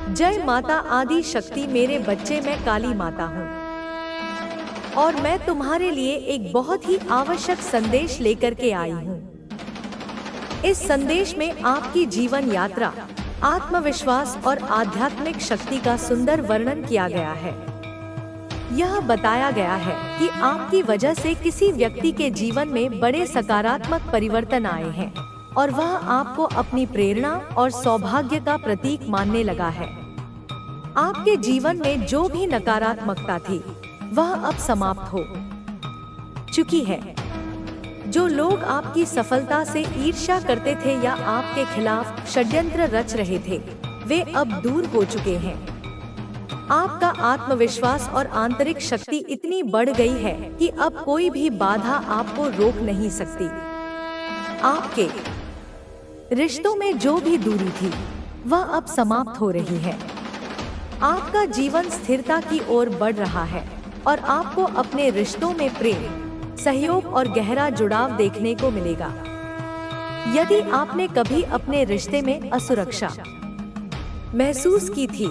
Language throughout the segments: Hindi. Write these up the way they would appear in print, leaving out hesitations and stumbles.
जय माता आदि शक्ति। मेरे बच्चे, मैं काली माता हूँ और मैं तुम्हारे लिए एक बहुत ही आवश्यक संदेश लेकर के आई हूँ। इस संदेश में आपकी जीवन यात्रा, आत्मविश्वास और आध्यात्मिक शक्ति का सुंदर वर्णन किया गया है। यह बताया गया है कि आपकी वजह से किसी व्यक्ति के जीवन में बड़े सकारात्मक परिवर्तन आए हैं और वह आपको अपनी प्रेरणा और सौभाग्य का प्रतीक मानने लगा है। आपके जीवन में जो भी नकारात्मकता थी वह अब समाप्त हो चुकी है। जो लोग आपकी सफलता से ईर्ष्या करते थे या आपके खिलाफ षड्यंत्र रच रहे थे, वे अब दूर हो चुके हैं। आपका आत्मविश्वास और आंतरिक शक्ति इतनी बढ़ गई है कि अब कोई भी बाधा आपको रोक नहीं सकती। आपके रिश्तों में जो भी दूरी थी वह अब समाप्त हो रही है। आपका जीवन स्थिरता की ओर बढ़ रहा है और आपको अपने रिश्तों में प्रेम, सहयोग और गहरा जुड़ाव देखने को मिलेगा। यदि आपने कभी अपने रिश्ते में असुरक्षा महसूस की थी,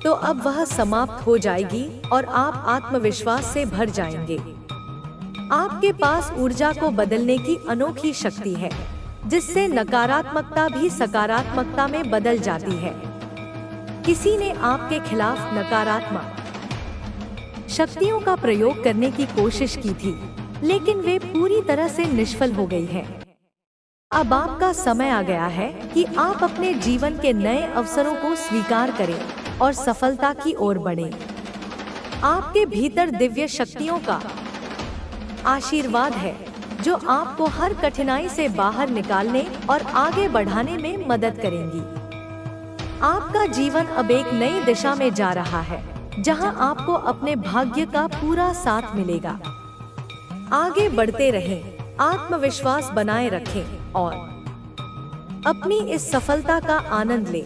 तो अब वह समाप्त हो जाएगी और आप आत्मविश्वास से भर जाएंगे। आपके पास ऊर्जा को बदलने की अनोखी शक्ति है, जिससे नकारात्मकता भी सकारात्मकता में बदल जाती है। किसी ने आपके खिलाफ नकारात्मक शक्तियों का प्रयोग करने की कोशिश की थी, लेकिन वे पूरी तरह से निष्फल हो गई है। अब आपका समय आ गया है कि आप अपने जीवन के नए अवसरों को स्वीकार करें और सफलता की ओर बढ़ें। आपके भीतर दिव्य शक्तियों का आशीर्वाद है, जो आपको हर कठिनाई से बाहर निकालने और आगे बढ़ाने में मदद करेंगी। आपका जीवन अब एक नई दिशा में जा रहा है, जहां आपको अपने भाग्य का पूरा साथ मिलेगा। आगे बढ़ते रहें, आत्मविश्वास बनाए रखें और अपनी इस सफलता का आनंद लें।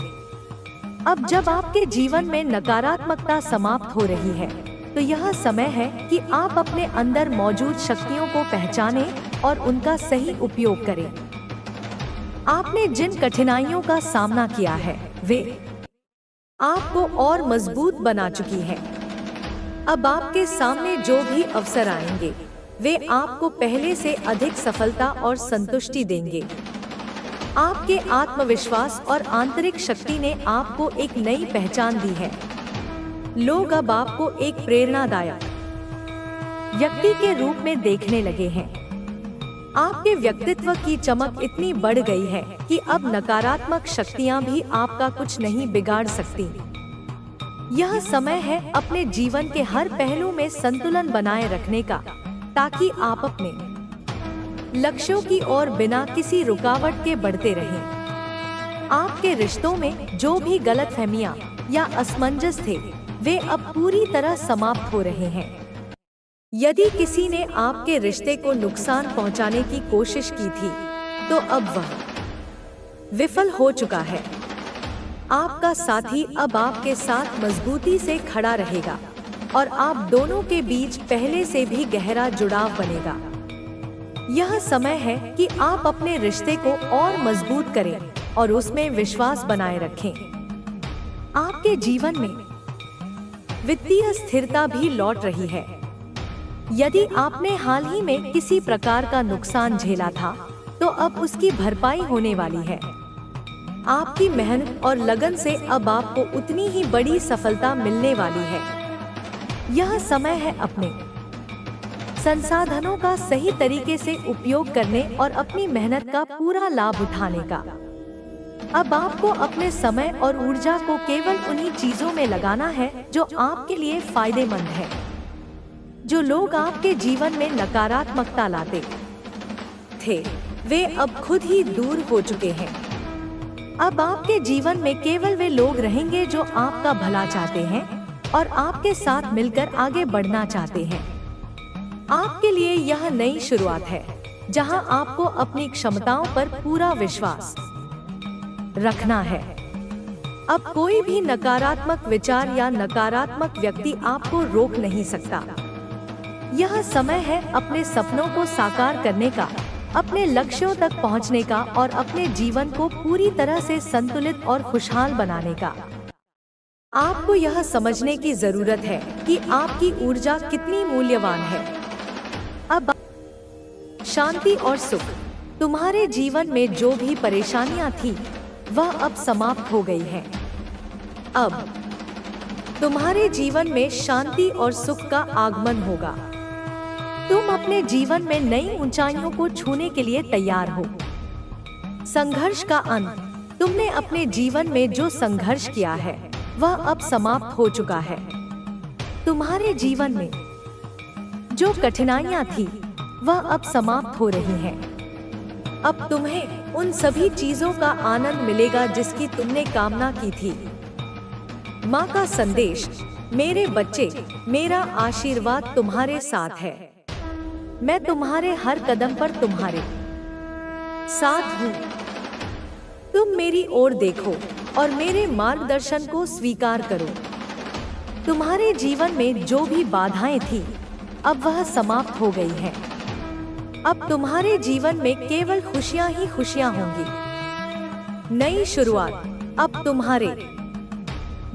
अब जब आपके जीवन में नकारात्मकता समाप्त हो रही है, तो यह समय है कि आप अपने अंदर मौजूद शक्तियों को पहचानें और उनका सही उपयोग करें। आपने जिन कठिनाइयों का सामना किया है, वे आपको और मजबूत बना चुकी है। अब आपके सामने जो भी अवसर आएंगे, वे आपको पहले से अधिक सफलता और संतुष्टि देंगे। आपके आत्मविश्वास और आंतरिक शक्ति ने आपको एक नई पहचान दी है। लोग अब आपको एक प्रेरणादायक व्यक्ति के रूप में देखने लगे हैं। आपके व्यक्तित्व की चमक इतनी बढ़ गई है कि अब नकारात्मक शक्तियां भी आपका कुछ नहीं बिगाड़ सकती। यह समय है अपने जीवन के हर पहलू में संतुलन बनाए रखने का, ताकि आप अपने लक्ष्यों की ओर बिना किसी रुकावट के बढ़ते रहें। आपके रिश्तों में जो भी गलतफहमियां या असमंजस थे, वे अब पूरी तरह समाप्त हो रहे हैं। यदि किसी ने आपके रिश्ते को नुकसान पहुंचाने की कोशिश की थी, तो अब वह विफल हो चुका है। आपका साथी अब आपके साथ मजबूती से खड़ा रहेगा और आप दोनों के बीच पहले से भी गहरा जुड़ाव बनेगा। यह समय है कि आप अपने रिश्ते को और मजबूत करें और उसमें विश्वास बनाए रखें। आपके जीवन में वित्तीय स्थिरता भी लौट रही है। यदि आपने हाल ही में किसी प्रकार का नुकसान झेला था, तो अब उसकी भरपाई होने वाली है। आपकी मेहनत और लगन से अब आपको उतनी ही बड़ी सफलता मिलने वाली है। यह समय है अपने संसाधनों का सही तरीके से उपयोग करने और अपनी मेहनत का पूरा लाभ उठाने का। अब आपको अपने समय और ऊर्जा को केवल उन्हीं चीजों में लगाना है जो आपके लिए फायदेमंद है। जो लोग आपके जीवन में नकारात्मकता लाते थे, वे अब खुद ही दूर हो चुके हैं। अब आपके जीवन में केवल वे लोग रहेंगे जो आपका भला चाहते हैं और आपके साथ मिलकर आगे बढ़ना चाहते हैं। आपके लिए यह नई शुरुआत है, जहां आपको अपनी क्षमताओं पर पूरा विश्वास रखना है। अब कोई भी नकारात्मक विचार या नकारात्मक व्यक्ति आपको रोक नहीं सकता। यह समय है अपने सपनों को साकार करने का, अपने लक्ष्यों तक पहुंचने का और अपने जीवन को पूरी तरह से संतुलित और खुशहाल बनाने का। आपको यह समझने की जरूरत है कि आपकी ऊर्जा कितनी मूल्यवान है। अब शांति और सुख, तुम्हारे जीवन में जो भी परेशानियां थी वह अब समाप्त हो गई हैं। अब तुम्हारे जीवन में शांति और सुख का आगमन होगा। तुम अपने जीवन में नई ऊंचाइयों को छूने के लिए तैयार हो। संघर्ष का अंत, तुमने अपने जीवन में जो संघर्ष किया है वह अब समाप्त हो चुका है। तुम्हारे जीवन में जो कठिनाइयां थी वह अब समाप्त हो रही हैं। अब तुम्हें उन सभी चीजों का आनंद मिलेगा जिसकी तुमने कामना की थी। माँ का संदेश, मेरे बच्चे, मेरा आशीर्वाद तुम्हारे साथ है। मैं तुम्हारे हर कदम पर तुम्हारे साथ हूँ। तुम मेरी ओर देखो और मेरे मार्गदर्शन को स्वीकार करो। तुम्हारे जीवन में जो भी बाधाएं थी अब वह समाप्त हो गई हैं। अब तुम्हारे जीवन में केवल खुशियां ही खुशियां होंगी। नई शुरुआत, अब तुम्हारे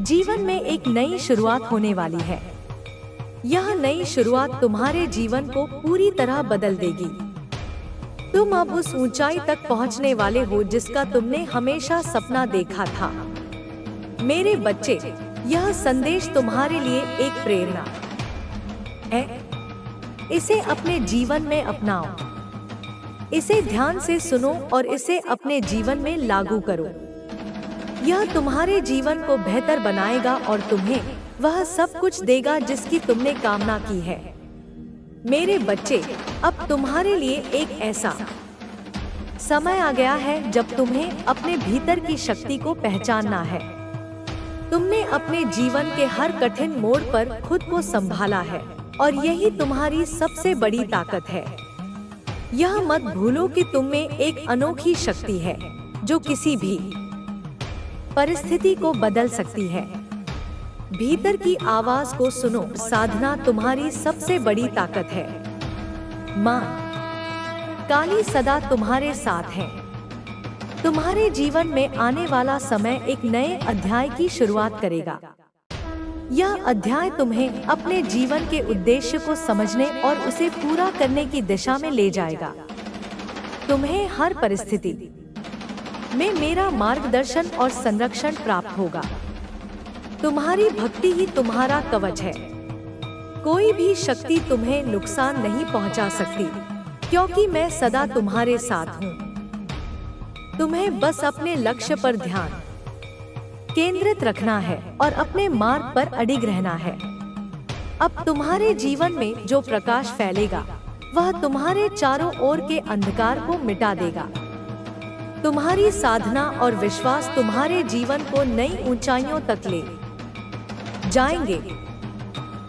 जीवन में एक नई शुरुआत होने वाली है। यह नई शुरुआत तुम्हारे जीवन को पूरी तरह बदल देगी। तुम अब उस ऊंचाई तक पहुंचने वाले हो जिसका तुमने हमेशा सपना देखा था। मेरे बच्चे, यह संदेश तुम्हारे लिए एक प्रेरणा है। इसे अपने जीवन में अपनाओ। इसे ध्यान से सुनो और इसे अपने जीवन में लागू करो। यह तुम्हारे जीवन को बेहतर बनाएगा और तुम्हें वह सब कुछ देगा जिसकी तुमने कामना की है। मेरे बच्चे, अब तुम्हारे लिए एक ऐसा समय आ गया है जब तुम्हें अपने भीतर की शक्ति को पहचानना है। तुमने अपने जीवन के हर कठिन मोड़ पर खुद को संभाला है और यही तुम्हारी सबसे बड़ी ताकत है। यह मत भूलो कि तुम में एक अनोखी शक्ति है जो किसी भी परिस्थिति को बदल सकती है। भीतर की आवाज को सुनो। साधना तुम्हारी सबसे बड़ी ताकत है। माँ काली सदा तुम्हारे साथ है। तुम्हारे जीवन में आने वाला समय एक नए अध्याय की शुरुआत करेगा। यह अध्याय तुम्हें अपने जीवन के उद्देश्य को समझने और उसे पूरा करने की दिशा में ले जाएगा। तुम्हें हर परिस्थिति में मेरा मार्गदर्शन और संरक्षण प्राप्त होगा। तुम्हारी भक्ति ही तुम्हारा कवच है। कोई भी शक्ति तुम्हें नुकसान नहीं पहुंचा सकती, क्योंकि मैं सदा तुम्हारे साथ हूँ। तुम्हें बस अपने लक्ष्य पर ध्यान केंद्रित रखना है और अपने मार्ग पर अडिग रहना है। अब तुम्हारे जीवन में जो प्रकाश फैलेगा वह तुम्हारे चारों ओर के अंधकार को मिटा देगा। तुम्हारी साधना और विश्वास तुम्हारे जीवन को नई ऊंचाइयों तक ले जाएंगे।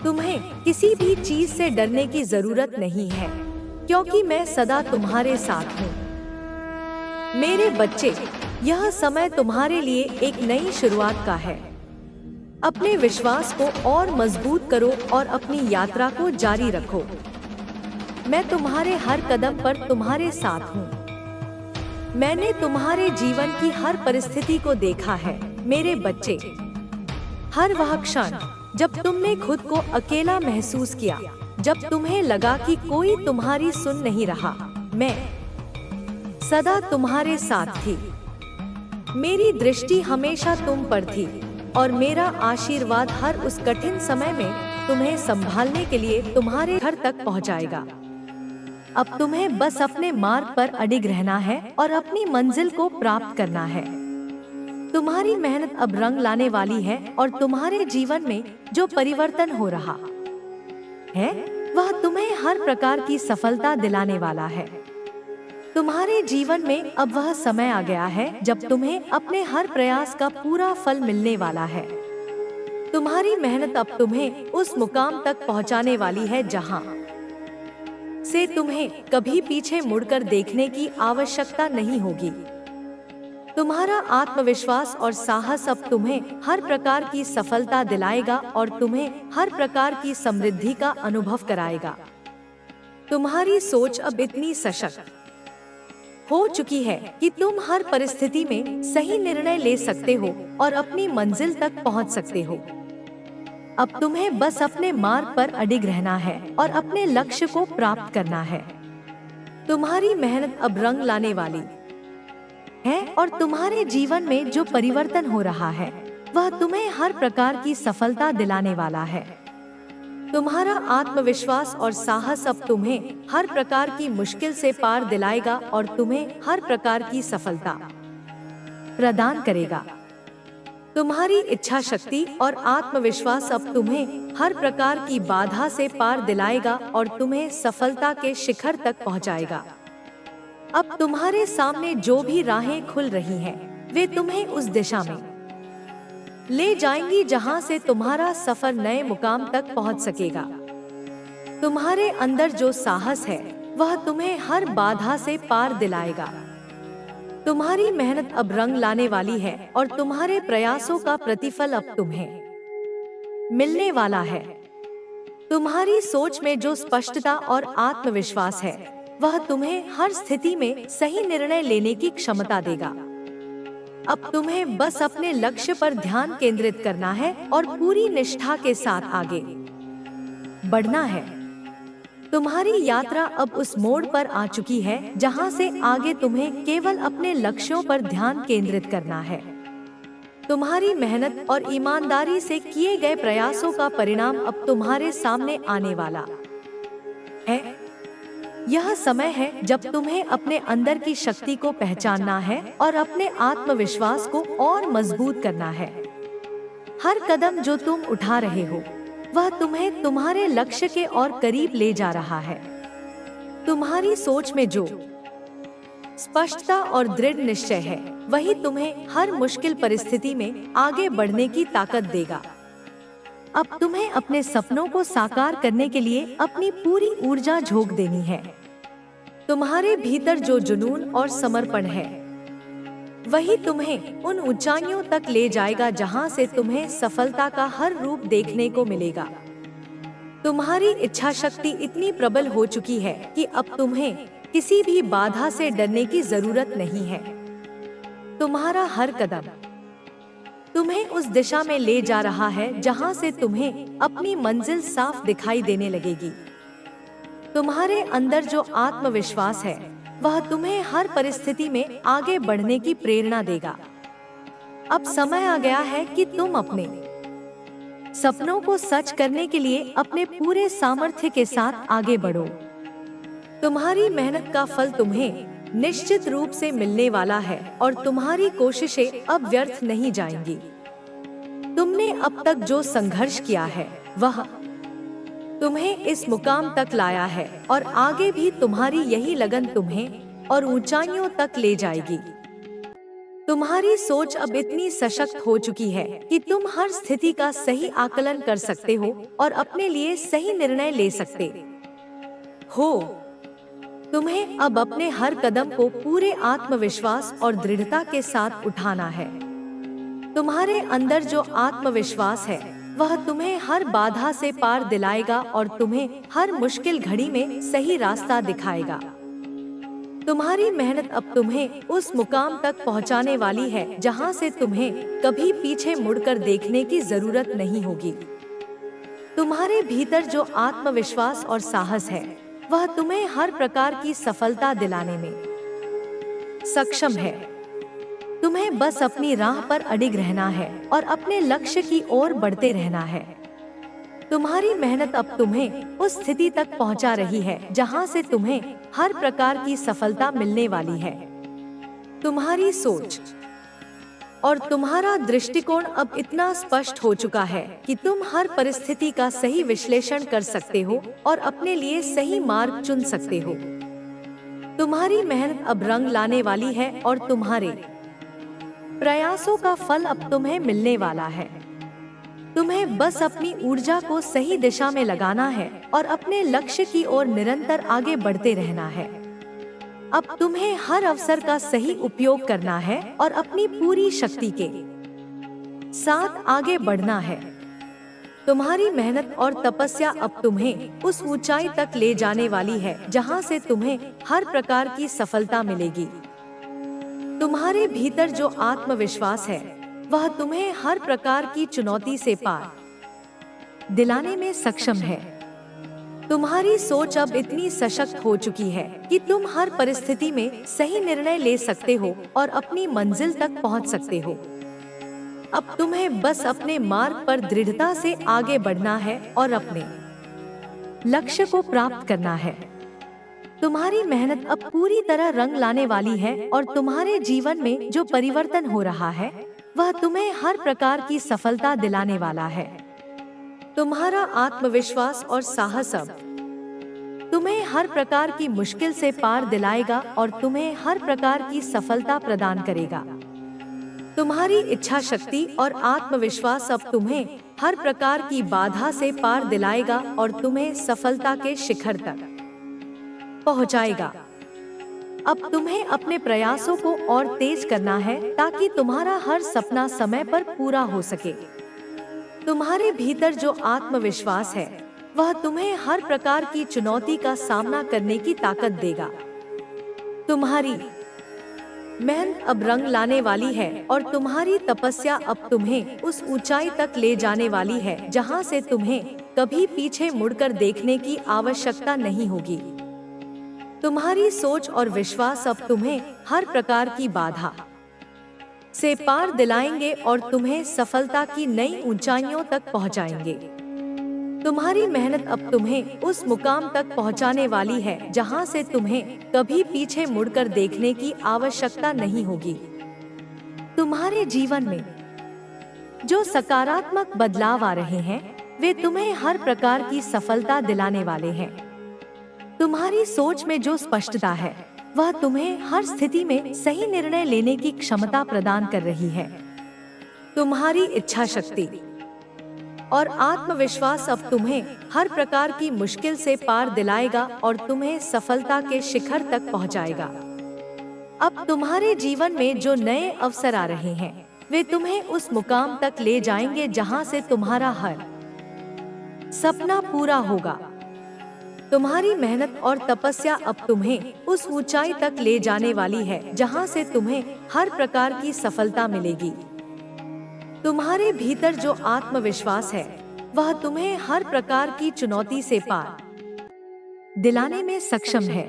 तुम्हें किसी भी चीज से डरने की जरूरत नहीं है, क्योंकि मैं सदा तुम्हारे साथ हूँ। मेरे बच्चे, यह समय तुम्हारे लिए एक नई शुरुआत का है। अपने विश्वास को और मजबूत करो और अपनी यात्रा को जारी रखो। मैं तुम्हारे हर कदम पर तुम्हारे साथ हूँ। मैंने तुम्हारे जीवन की हर परिस्थिति को देखा है। मेरे बच्चे, हर वह क्षण जब तुमने खुद को अकेला महसूस किया, जब तुम्हें लगा कि कोई तुम्हारी सुन नहीं रहा, मैं सदा तुम्हारे साथ थी। मेरी दृष्टि हमेशा तुम पर थी और मेरा आशीर्वाद हर उस कठिन समय में तुम्हें संभालने के लिए तुम्हारे घर तक पहुंचाएगा। अब तुम्हें बस अपने मार्ग पर अडिग रहना है और अपनी मंजिल को प्राप्त करना है। तुम्हारी मेहनत अब रंग लाने वाली है और तुम्हारे जीवन में जो परिवर्तन हो रहा है वह तुम्हें हर प्रकार की सफलता दिलाने वाला है। तुम्हारे जीवन में अब वह समय आ गया है जब तुम्हें अपने हर प्रयास का पूरा फल मिलने वाला है। तुम्हारी मेहनत अब तुम्हें उस मुकाम तक पहुंचाने वाली है जहां से तुम्हें कभी पीछे मुड़कर देखने की आवश्यकता नहीं होगी। तुम्हारा आत्मविश्वास और साहस अब तुम्हें हर प्रकार की सफलता दिलाएगा और तुम्हें हर प्रकार की समृद्धि का अनुभव कराएगा। तुम्हारी सोच अब इतनी सशक्त हो चुकी है कि तुम हर परिस्थिति में सही निर्णय ले सकते हो और अपनी मंजिल तक पहुंच सकते हो। अब तुम्हें बस अपने मार्ग पर अडिग रहना है और अपने लक्ष्य को प्राप्त करना है। तुम्हारी मेहनत अब रंग लाने वाली है और तुम्हारे जीवन में जो परिवर्तन हो रहा है वह तुम्हें हर प्रकार की सफलता दिलाने वाला है। तुम्हारा आत्मविश्वास और साहस अब तुम्हें हर प्रकार की मुश्किल से पार दिलाएगा और तुम्हें हर प्रकार की सफलता प्रदान करेगा। तुम्हारी इच्छा शक्ति और आत्मविश्वास अब तुम्हें हर प्रकार की बाधा से पार दिलाएगा और तुम्हें सफलता के शिखर तक पहुंचाएगा। अब तुम्हारे सामने जो भी राहें खुल रही हैं, वे तुम्हें उस दिशा में ले जाएंगी जहां से तुम्हारा सफर नए मुकाम तक पहुंच सकेगा। तुम्हारे अंदर जो साहस है वह तुम्हें हर बाधा से पार दिलाएगा। तुम्हारी मेहनत अब रंग लाने वाली है और तुम्हारे प्रयासों का प्रतिफल अब तुम्हें मिलने वाला है। तुम्हारी सोच में जो स्पष्टता और आत्मविश्वास है वह तुम्हें हर स्थिति में सही निर्णय लेने की क्षमता देगा। अब तुम्हें बस अपने लक्ष्य पर ध्यान केंद्रित करना है और पूरी निष्ठा के साथ आगे बढ़ना है। तुम्हारी यात्रा अब उस मोड़ पर आ चुकी है जहां से आगे तुम्हें केवल अपने लक्ष्यों पर ध्यान केंद्रित करना है। तुम्हारी मेहनत और ईमानदारी से किए गए प्रयासों का परिणाम अब तुम्हारे सामने आने वाला है। यह समय है जब तुम्हें अपने अंदर की शक्ति को पहचानना है और अपने आत्मविश्वास को और मजबूत करना है। हर कदम जो तुम उठा रहे हो वह तुम्हें तुम्हारे लक्ष्य के और करीब ले जा रहा है। तुम्हारी सोच में जो स्पष्टता और दृढ़ निश्चय है वही तुम्हें हर मुश्किल परिस्थिति में आगे बढ़ने की ताकत देगा। अब तुम्हें अपने सपनों को साकार करने के लिए अपनी पूरी ऊर्जा झोंक देनी है। तुम्हारे भीतर जो जुनून और समर्पण है वही तुम्हें उन ऊंचाइयों तक ले जाएगा जहां से तुम्हें सफलता का हर रूप देखने को मिलेगा। तुम्हारी इच्छा शक्ति इतनी प्रबल हो चुकी है कि अब तुम्हें किसी भी बाधा से डरने की जरूरत नहीं है। तुम्हारा हर कदम तुम्हें उस दिशा में ले जा रहा है जहां से तुम्हें अपनी मंजिल साफ दिखाई देने लगेगी। तुम्हारे अंदर जो आत्मविश्वास है वह तुम्हें हर परिस्थिति में आगे बढ़ने की प्रेरणा देगा। अब समय आ गया है कि तुम अपने सपनों को सच करने के लिए अपने पूरे सामर्थ्य के साथ आगे बढ़ो। तुम्हारी मेहनत का फल तुम्हें निश्चित रूप से मिलने वाला है और तुम्हारी कोशिशें अब व्यर्थ नहीं जाएंगी। तुमने अब तक जो संघर्ष किया है वह तुम्हें इस मुकाम तक लाया है और आगे भी तुम्हारी यही लगन तुम्हें और ऊंचाइयों तक ले जाएगी। तुम्हारी सोच अब इतनी सशक्त हो चुकी है कि तुम हर स्थिति का सही आकलन कर सकते हो और अपने लिए सही निर्णय ले सकते हो। तुम्हें अब अपने हर कदम को पूरे आत्मविश्वास और दृढ़ता के साथ उठाना है। तुम्हारे अंदर जो आत्मविश्वास है वह तुम्हें हर बाधा से पार दिलाएगा और तुम्हें हर मुश्किल घड़ी में सही रास्ता दिखाएगा। तुम्हारी मेहनत अब तुम्हें उस मुकाम तक पहुंचाने वाली है जहां से तुम्हें कभी पीछे मुड़कर देखने की जरूरत नहीं होगी। तुम्हारे भीतर जो आत्मविश्वास और साहस है वह तुम्हें हर प्रकार की सफलता दिलाने में सक्षम है। तुम्हें बस अपनी राह पर अडिग रहना है और अपने लक्ष्य की ओर बढ़ते रहना है। तुम्हारी मेहनत अब तुम्हें उस स्थिति तक पहुंचा रही है जहां से तुम्हें हर प्रकार की सफलता मिलने वाली है। तुम्हारी सोच और तुम्हारा दृष्टिकोण अब इतना स्पष्ट हो चुका है कि तुम हर परिस्थिति का सही विश्लेषण कर सकते हो और अपने लिए सही मार्ग चुन सकते हो। तुम्हारी मेहनत अब रंग लाने वाली है और तुम्हारे प्रयासों का फल अब तुम्हें मिलने वाला है। तुम्हें बस अपनी ऊर्जा को सही दिशा में लगाना है और अपने लक्ष्य की ओर निरंतर आगे बढ़ते रहना है। अब तुम्हें हर अवसर का सही उपयोग करना है और अपनी पूरी शक्ति के साथ आगे बढ़ना है। तुम्हारी मेहनत और तपस्या अब तुम्हें उस ऊंचाई तक ले जाने वाली है जहां से तुम्हें हर प्रकार की सफलता मिलेगी। तुम्हारे भीतर जो आत्मविश्वास है वह तुम्हें हर प्रकार की चुनौती से पार दिलाने में सक्षम है। तुम्हारी सोच अब इतनी सशक्त हो चुकी है कि तुम हर परिस्थिति में सही निर्णय ले सकते हो और अपनी मंजिल तक पहुंच सकते हो। अब तुम्हें बस अपने मार्ग पर दृढ़ता से आगे बढ़ना है और अपने लक्ष्य को प्राप्त करना है। तुम्हारी मेहनत अब पूरी तरह रंग लाने वाली है और तुम्हारे जीवन में जो परिवर्तन हो रहा है वह तुम्हें हर प्रकार की सफलता दिलाने वाला है। तुम्हारा आत्मविश्वास और साहस अब तुम्हें हर प्रकार की मुश्किल से पार दिलाएगा और तुम्हें हर प्रकार की सफलता प्रदान करेगा। तुम्हारी इच्छा शक्ति और आत्मविश्वास अब तुम्हें हर प्रकार की बाधा से पार दिलाएगा और तुम्हें सफलता के शिखर तक पहुंचाएगा। अब तुम्हें अपने प्रयासों को और तेज करना है ताकि तुम्हारा हर सपना समय पर पूरा हो सके। तुम्हारे भीतर जो आत्मविश्वास है वह तुम्हें हर प्रकार की चुनौती का सामना करने की ताकत देगा। तुम्हारी मेहनत अब रंग लाने वाली है और तुम्हारी तपस्या अब तुम्हें उस ऊंचाई तक ले जाने वाली है जहां से तुम्हें कभी पीछे मुड़कर देखने की आवश्यकता नहीं होगी। तुम्हारी सोच और विश्वास अब तुम्हें हर प्रकार की बाधा से पार दिलाएंगे और तुम्हें सफलता की नई ऊंचाइयों तक पहुंचाएंगे। तुम्हारी मेहनत अब तुम्हें उस मुकाम तक पहुंचाने वाली है जहां से तुम्हें कभी पीछे मुड़कर देखने की आवश्यकता नहीं होगी। तुम्हारे जीवन में जो सकारात्मक बदलाव आ रहे हैं वे तुम्हें हर प्रकार की सफलता दिलाने वाले हैं। तुम्हारी सोच में जो स्पष्टता है वह तुम्हें हर स्थिति में सही निर्णय लेने की क्षमता प्रदान कर रही है। तुम्हारी इच्छा शक्ति और आत्मविश्वास अब तुम्हें हर प्रकार की मुश्किल से पार दिलाएगा और तुम्हें सफलता के शिखर तक पहुंचाएगा। अब तुम्हारे जीवन में जो नए अवसर आ रहे हैं वे तुम्हें उस मुकाम तक ले जाएंगे जहां से तुम्हारा हर सपना पूरा होगा। तुम्हारी मेहनत और तपस्या अब तुम्हें उस ऊंचाई तक ले जाने वाली है जहां से तुम्हें हर प्रकार की सफलता मिलेगी। तुम्हारे भीतर जो आत्मविश्वास है वह तुम्हें हर प्रकार की चुनौती से पार दिलाने में सक्षम है।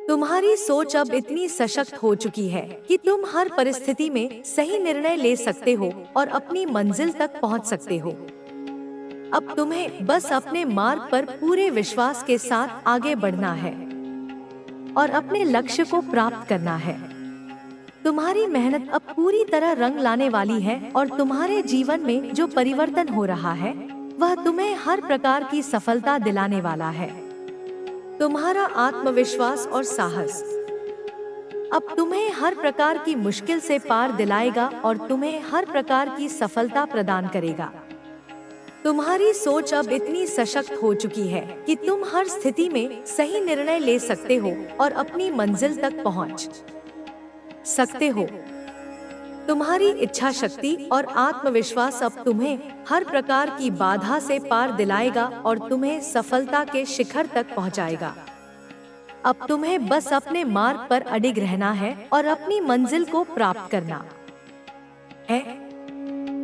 तुम्हारी सोच अब इतनी सशक्त हो चुकी है कि तुम हर परिस्थिति में सही निर्णय ले सकते हो और अपनी मंजिल तक पहुंच सकते हो। अब तुम्हें बस अपने मार्ग पर पूरे विश्वास के साथ आगे बढ़ना है और अपने लक्ष्य को प्राप्त करना है। तुम्हारी मेहनत अब पूरी तरह रंग लाने वाली है और तुम्हारे जीवन में जो परिवर्तन हो रहा है वह तुम्हें हर प्रकार की सफलता दिलाने वाला है। तुम्हारा आत्मविश्वास और साहस अब तुम्हें हर प्रकार की मुश्किल से पार दिलाएगा और तुम्हें हर प्रकार की सफलता प्रदान करेगा। तुम्हारी सोच अब इतनी सशक्त हो चुकी है कि तुम हर स्थिति में सही निर्णय ले सकते हो और अपनी मंजिल तक पहुंच सकते हो। तुम्हारी इच्छा शक्ति और आत्मविश्वास अब तुम्हें हर प्रकार की बाधा से पार दिलाएगा और तुम्हें सफलता के शिखर तक पहुंचाएगा। अब तुम्हें बस अपने मार्ग पर अडिग रहना है और अपनी मंजिल को प्राप्त करना है।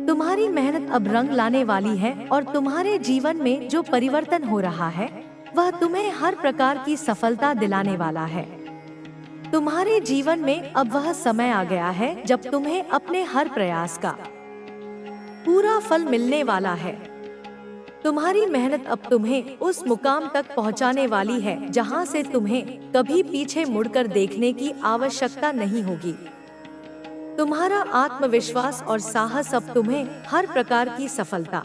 तुम्हारी मेहनत अब रंग लाने वाली है और तुम्हारे जीवन में जो परिवर्तन हो रहा है वह तुम्हें हर प्रकार की सफलता दिलाने वाला है। तुम्हारे जीवन में अब वह समय आ गया है जब तुम्हें अपने हर प्रयास का पूरा फल मिलने वाला है। तुम्हारी मेहनत अब तुम्हें उस मुकाम तक पहुंचाने वाली है जहां से तुम्हें कभी पीछे मुड़कर देखने की आवश्यकता नहीं होगी। तुम्हारा आत्मविश्वास और साहस अब तुम्हें हर प्रकार की सफलता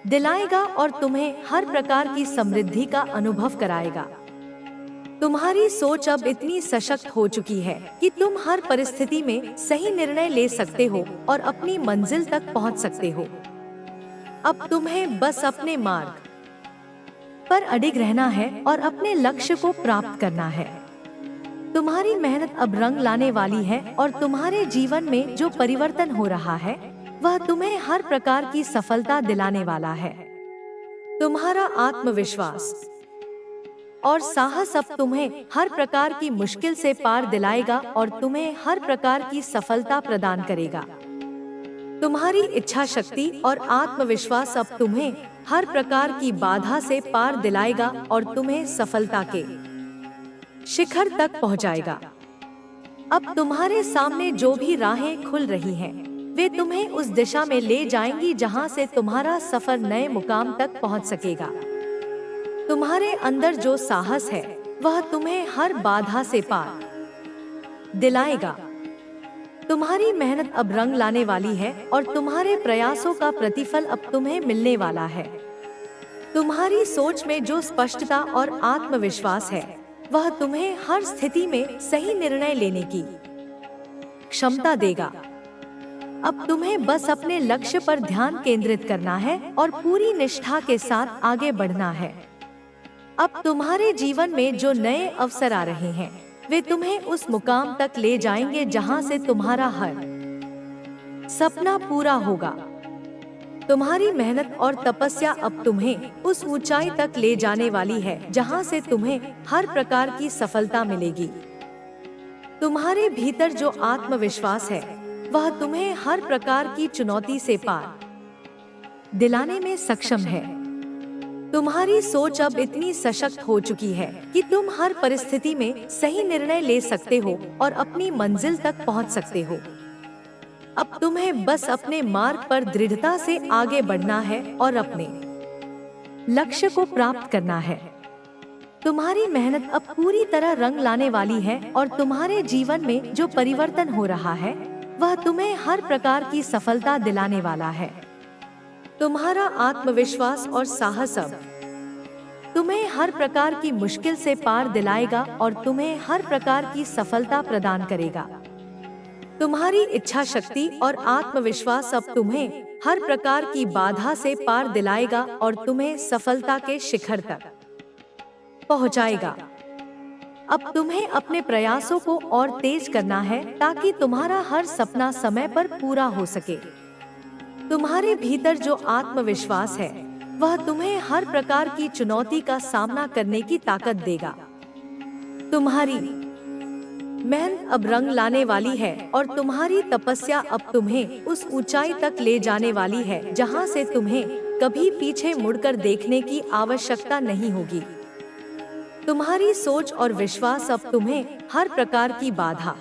दिलाएगा और तुम्हें हर प्रकार की समृद्धि का अनुभव कराएगा। तुम्हारी सोच अब इतनी सशक्त हो चुकी है कि तुम हर परिस्थिति में सही निर्णय ले सकते हो और अपनी मंजिल तक पहुंच सकते हो। अब तुम्हें बस अपने मार्ग पर अडिग रहना है और अपने लक्ष्य को प्राप्त करना है। तुम्हारी मेहनत अब रंग लाने वाली है और तुम्हारे जीवन में जो परिवर्तन हो रहा है वह तुम्हें हर प्रकार की सफलता दिलाने वाला है। तुम्हारा आत्मविश्वास और साहस अब तुम्हें हर प्रकार की मुश्किल से पार दिलाएगा और तुम्हें हर प्रकार की सफलता प्रदान करेगा। तुम्हारी इच्छा शक्ति और आत्मविश्वास अब तुम्हें हर प्रकार की बाधा से पार दिलाएगा और तुम्हें सफलता के शिखर तक पहुंचाएगा। अब तुम्हारे सामने जो भी राहें खुल रही हैं, वे तुम्हें उस दिशा में ले जाएंगी जहां से तुम्हारा सफर नए मुकाम तक पहुंच सकेगा। तुम्हारे अंदर जो साहस है, वह तुम्हें हर बाधा से पार दिलाएगा। तुम्हारी मेहनत अब रंग लाने वाली है और तुम्हारे प्रयासों का प्रतिफल अब तुम्हें मिलने वाला है। तुम्हारी सोच में जो स्पष्टता और आत्मविश्वास है, वह तुम्हें हर स्थिति में सही निर्णय लेने की क्षमता देगा। अब तुम्हें बस अपने लक्ष्य पर ध्यान केंद्रित करना है और पूरी निष्ठा के साथ आगे बढ़ना है। अब तुम्हारे जीवन में जो नए अवसर आ रहे हैं, वे तुम्हें उस मुकाम तक ले जाएंगे जहां से तुम्हारा हर सपना पूरा होगा। तुम्हारी मेहनत और तपस्या अब तुम्हें उस ऊंचाई तक ले जाने वाली है जहां से तुम्हें हर प्रकार की सफलता मिलेगी। तुम्हारे भीतर जो आत्मविश्वास है, वह तुम्हें हर प्रकार की चुनौती से पार दिलाने में सक्षम है। तुम्हारी सोच अब इतनी सशक्त हो चुकी है कि तुम हर परिस्थिति में सही निर्णय ले सकते हो और अपनी मंजिल तक पहुंच सकते हो। अब तुम्हें बस अपने मार्ग पर दृढ़ता से आगे बढ़ना है और अपने लक्ष्य को प्राप्त करना है। तुम्हारी मेहनत अब पूरी तरह रंग लाने वाली है और तुम्हारे जीवन में जो परिवर्तन हो रहा है, वह तुम्हें हर प्रकार की सफलता दिलाने वाला है। तुम्हारा आत्मविश्वास और साहस अब तुम्हें हर प्रकार की मुश्किल से पार दिलाएगा और तुम्हें हर प्रकार की सफलता प्रदान करेगा। तुम्हारी इच्छा शक्ति और आत्मविश्वास अब तुम्हें हर प्रकार की बाधा से पार दिलाएगा और तुम्हें सफलता के शिखर तक पहुंचाएगा। अब तुम्हें अपने प्रयासों को और तेज करना है ताकि तुम्हारा हर सपना समय पर पूरा हो सके। तुम्हारे भीतर जो आत्मविश्वास है, वह तुम्हें हर प्रकार की चुनौती का सामना करने की ताकत देगा। तुम्हारी मेहनत अब रंग लाने वाली है और तुम्हारी तपस्या अब तुम्हें उस ऊंचाई तक ले जाने वाली है जहां से तुम्हें कभी पीछे मुड़कर देखने की आवश्यकता नहीं होगी। तुम्हारी सोच और विश्वास अब तुम्हें हर प्रकार की बाधा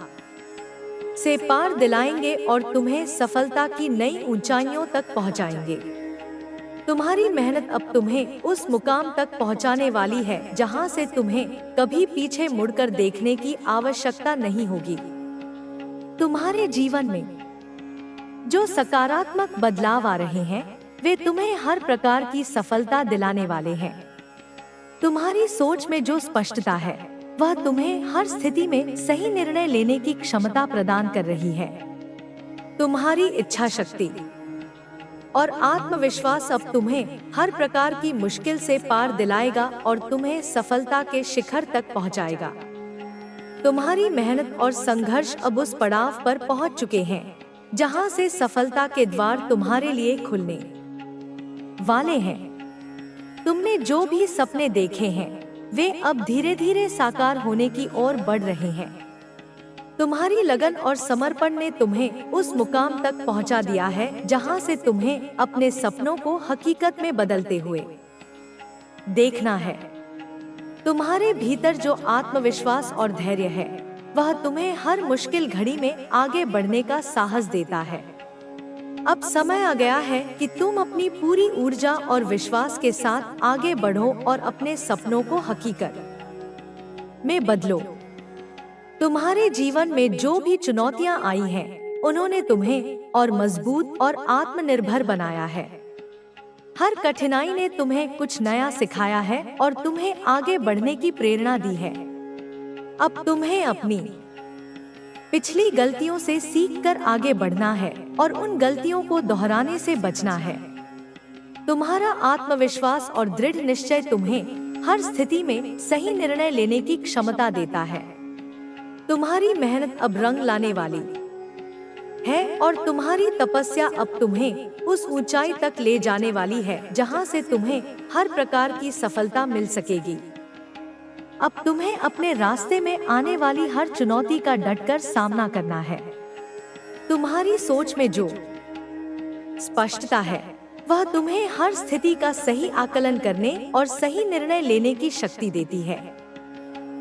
से पार दिलाएंगे और तुम्हें सफलता की नई ऊंचाइयों तक पहुंचाएंगे। तुम्हारी मेहनत अब तुम्हें उस मुकाम तक पहुंचाने वाली है जहां से तुम्हें कभी पीछे मुड़कर देखने की आवश्यकता नहीं होगी। तुम्हारे जीवन में जो सकारात्मक बदलाव आ रहे हैं, वे तुम्हें हर प्रकार की सफलता दिलाने वाले हैं। तुम्हारी सोच में जो स्पष्टता है, वह तुम्हें हर स्थिति में सही निर्णय लेने की क्षमता प्रदान कर रही है। तुम्हारी इच्छा शक्ति और आत्मविश्वास अब तुम्हें हर प्रकार की मुश्किल से पार दिलाएगा और तुम्हें सफलता के शिखर तक पहुंचाएगा। तुम्हारी मेहनत और संघर्ष अब उस पड़ाव पर पहुंच चुके हैं जहां से सफलता के द्वार तुम्हारे लिए खुलने वाले हैं। तुमने जो भी सपने देखे हैं, वे अब धीरे धीरे साकार होने की ओर बढ़ रहे हैं। तुम्हारी लगन और समर्पण ने तुम्हें उस मुकाम तक पहुंचा दिया है जहां से तुम्हें अपने सपनों को हकीकत में बदलते हुए देखना है। तुम्हारे भीतर जो आत्मविश्वास और धैर्य है, वह तुम्हें हर मुश्किल घड़ी में आगे बढ़ने का साहस देता है। अब समय आ गया है कि तुम अपनी पूरी ऊर्जा और विश्वास के साथ आगे बढ़ो और अपने सपनों को हकीकत में बदलो। तुम्हारे जीवन में जो भी चुनौतियां आई हैं, उन्होंने तुम्हें और मजबूत और आत्मनिर्भर बनाया है। हर कठिनाई ने तुम्हें कुछ नया सिखाया है और तुम्हें आगे बढ़ने की प्रेरणा दी है। अब तुम्हें अपनी पिछली गलतियों से सीखकर आगे बढ़ना है और उन गलतियों को दोहराने से बचना है। तुम्हारा आत्मविश्वास और दृढ़ निश्चय तुम्हें हर स्थिति में सही निर्णय लेने की क्षमता देता है। तुम्हारी मेहनत अब रंग लाने वाली है और तुम्हारी तपस्या अब तुम्हें उस ऊंचाई तक ले जाने वाली है जहां से तुम्हें हर प्रकार की सफलता मिल सकेगी। अब तुम्हें अपने रास्ते में आने वाली हर चुनौती का डटकर सामना करना है। तुम्हारी सोच में जो स्पष्टता है वह तुम्हें हर स्थिति का सही आकलन करने और सही निर्णय लेने की शक्ति देती है।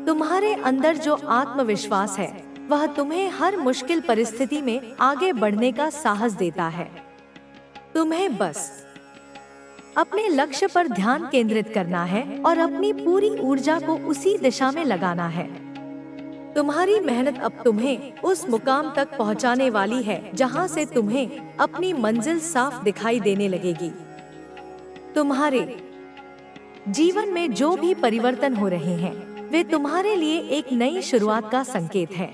तुम्हारे अंदर जो आत्मविश्वास है वह तुम्हें हर मुश्किल परिस्थिति में आगे बढ़ने का साहस देता है। तुम्हें बस अपने लक्ष्य पर ध्यान केंद्रित करना है और अपनी पूरी ऊर्जा को उसी दिशा में लगाना है। तुम्हारी मेहनत अब तुम्हें उस मुकाम तक पहुंचाने वाली है जहां से तुम्हें अपनी मंजिल साफ दिखाई देने लगेगी। तुम्हारे जीवन में जो भी परिवर्तन हो रहे हैं वे तुम्हारे लिए एक नई शुरुआत का संकेत है।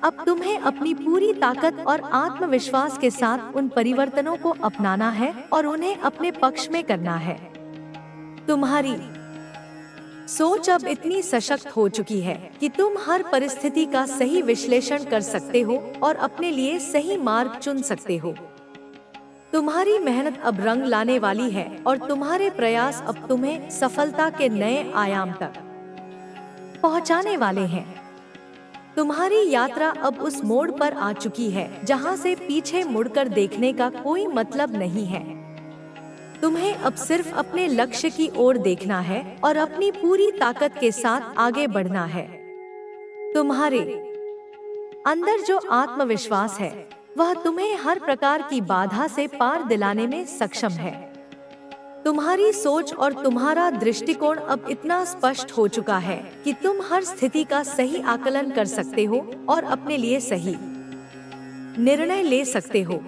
अब तुम्हें अपनी पूरी ताकत और आत्मविश्वास के साथ उन परिवर्तनों को अपनाना है और उन्हें अपने पक्ष में करना है। तुम्हारी सोच अब इतनी सशक्त हो चुकी है कि तुम हर परिस्थिति का सही विश्लेषण कर सकते हो और अपने लिए सही मार्ग चुन सकते हो। तुम्हारी मेहनत अब रंग लाने वाली है और तुम्हारे प्रयास अब तुम्हें सफलता के नए आयाम तक पहुंचाने वाले हैं। तुम्हारी यात्रा अब उस मोड़ पर आ चुकी है जहां से पीछे मुड़कर देखने का कोई मतलब नहीं है। तुम्हें अब सिर्फ अपने लक्ष्य की ओर देखना है और अपनी पूरी ताकत के साथ आगे बढ़ना है। तुम्हारे अंदर जो आत्मविश्वास है वह तुम्हें हर प्रकार की बाधा से पार दिलाने में सक्षम है। तुम्हारी सोच और तुम्हारा दृष्टिकोण अब इतना स्पष्ट हो चुका है कि तुम हर स्थिति का सही आकलन कर सकते हो और अपने लिए सही निर्णय ले सकते हो।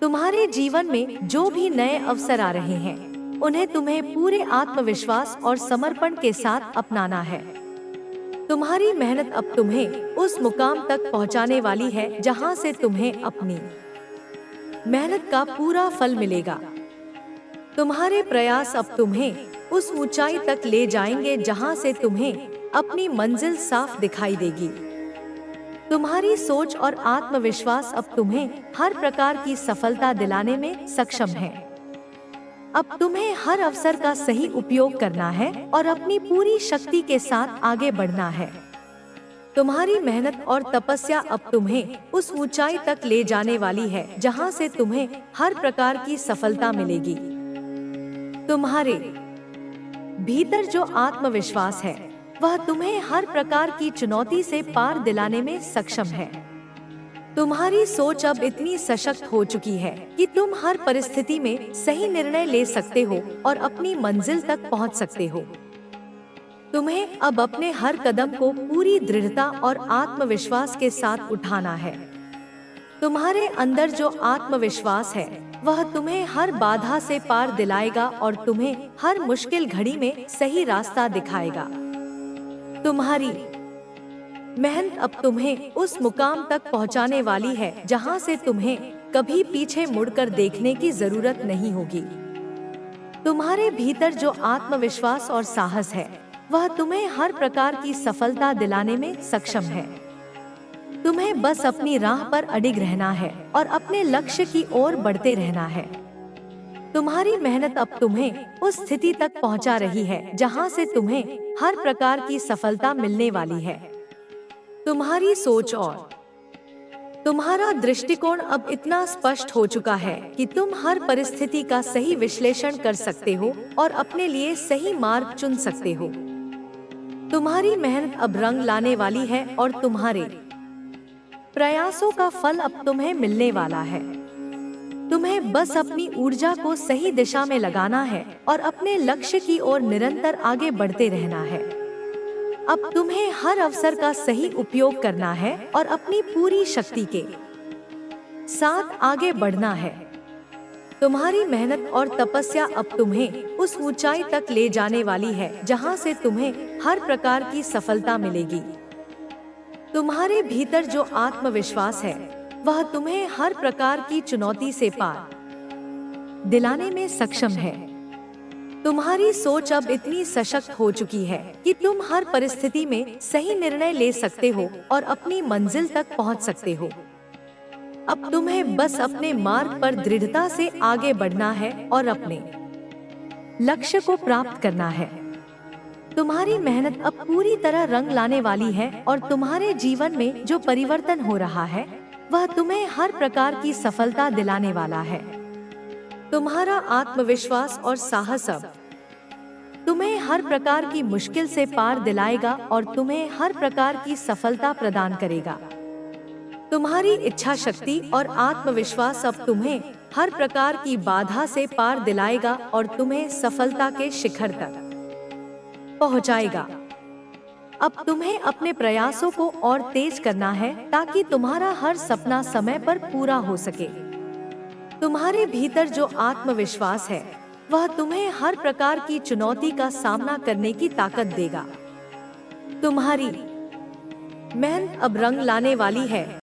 तुम्हारे जीवन में जो भी नए अवसर आ रहे हैं उन्हें तुम्हें पूरे आत्मविश्वास और समर्पण के साथ अपनाना है। तुम्हारी मेहनत अब तुम्हें उस मुकाम तक पहुंचाने वाली है जहां से तुम्हें अपनी मेहनत का पूरा फल मिलेगा। तुम्हारे प्रयास अब तुम्हें उस ऊंचाई तक ले जाएंगे जहां से तुम्हें अपनी मंजिल साफ दिखाई देगी। तुम्हारी सोच और आत्मविश्वास अब तुम्हें हर प्रकार की सफलता दिलाने में सक्षम है। अब तुम्हें हर अवसर का सही उपयोग करना है और अपनी पूरी शक्ति के साथ आगे बढ़ना है। तुम्हारी मेहनत और तपस्या अब तुम्हें उस ऊंचाई तक ले जाने वाली है जहां से तुम्हें हर प्रकार की सफलता मिलेगी। तुम्हारे भीतर जो आत्मविश्वास है वह तुम्हें हर प्रकार की चुनौती से पार दिलाने में सक्षम है। तुम्हारी सोच अब इतनी सशक्त हो चुकी है कि तुम हर परिस्थिति में सही निर्णय ले सकते हो और अपनी मंजिल तक पहुंच सकते हो। तुम्हें अब अपने हर कदम को पूरी दृढ़ता और आत्मविश्वास के साथ उठाना है। तुम्हारे अंदर जो आत्मविश्वास है वह तुम्हें हर बाधा से पार दिलाएगा और तुम्हें हर मुश्किल घड़ी में सही रास्ता दिखाएगा। तुम्हारी मेहनत अब तुम्हें उस मुकाम तक पहुंचाने वाली है जहां से तुम्हें कभी पीछे मुड़कर देखने की जरूरत नहीं होगी। तुम्हारे भीतर जो आत्मविश्वास और साहस है वह तुम्हें हर प्रकार की सफलता दिलाने में सक्षम है। तुम्हें बस अपनी राह पर अडिग रहना है और अपने लक्ष्य की ओर बढ़ते रहना है। तुम्हारी मेहनत अब तुम्हें उस स्थिति तक पहुंचा रही है जहां से तुम्हें हर प्रकार की सफलता मिलने वाली है। तुम्हारी सोच और तुम्हारा दृष्टिकोण अब इतना स्पष्ट हो चुका है कि तुम हर परिस्थिति का सही विश्लेषण कर सकते हो और अपने लिए सही मार्ग चुन सकते हो। तुम्हारी मेहनत अब रंग लाने वाली है और तुम्हारे प्रयासों का फल अब तुम्हें मिलने वाला है। तुम्हें बस अपनी ऊर्जा को सही दिशा में लगाना है और अपने लक्ष्य की ओर निरंतर आगे बढ़ते रहना है। अब तुम्हें हर अवसर का सही उपयोग करना है और अपनी पूरी शक्ति के साथ आगे बढ़ना है। तुम्हारी मेहनत और तपस्या अब तुम्हें उस ऊंचाई तक ले जाने वाली है जहां से तुम्हें हर प्रकार की सफलता मिलेगी। तुम्हारे भीतर जो आत्मविश्वास है वह तुम्हें हर प्रकार की चुनौती से पार दिलाने में सक्षम है। तुम्हारी सोच अब इतनी सशक्त हो चुकी है कि तुम हर परिस्थिति में सही निर्णय ले सकते हो और अपनी मंजिल तक पहुंच सकते हो। अब तुम्हें बस अपने मार्ग पर दृढ़ता से आगे बढ़ना है और अपने लक्ष्य को प्राप्त करना है। तुम्हारी मेहनत अब पूरी तरह रंग लाने वाली है और तुम्हारे जीवन में जो परिवर्तन हो रहा है वह तुम्हें हर प्रकार की सफलता दिलाने वाला है। तुम्हारा आत्मविश्वास और साहस अब तुम्हें हर प्रकार की मुश्किल से पार दिलाएगा और तुम्हें हर प्रकार की सफलता प्रदान करेगा। तुम्हारी इच्छा शक्ति और आत्मविश्वास अब तुम्हें हर प्रकार की बाधा से पार दिलाएगा और तुम्हें सफलता के शिखर तक पहुंचाएगा। अब तुम्हें अपने प्रयासों को और तेज करना है ताकि तुम्हारा हर सपना समय पर पूरा हो सके। तुम्हारे भीतर जो आत्मविश्वास है वह तुम्हें हर प्रकार की चुनौती का सामना करने की ताकत देगा। तुम्हारी मेहनत अब रंग लाने वाली है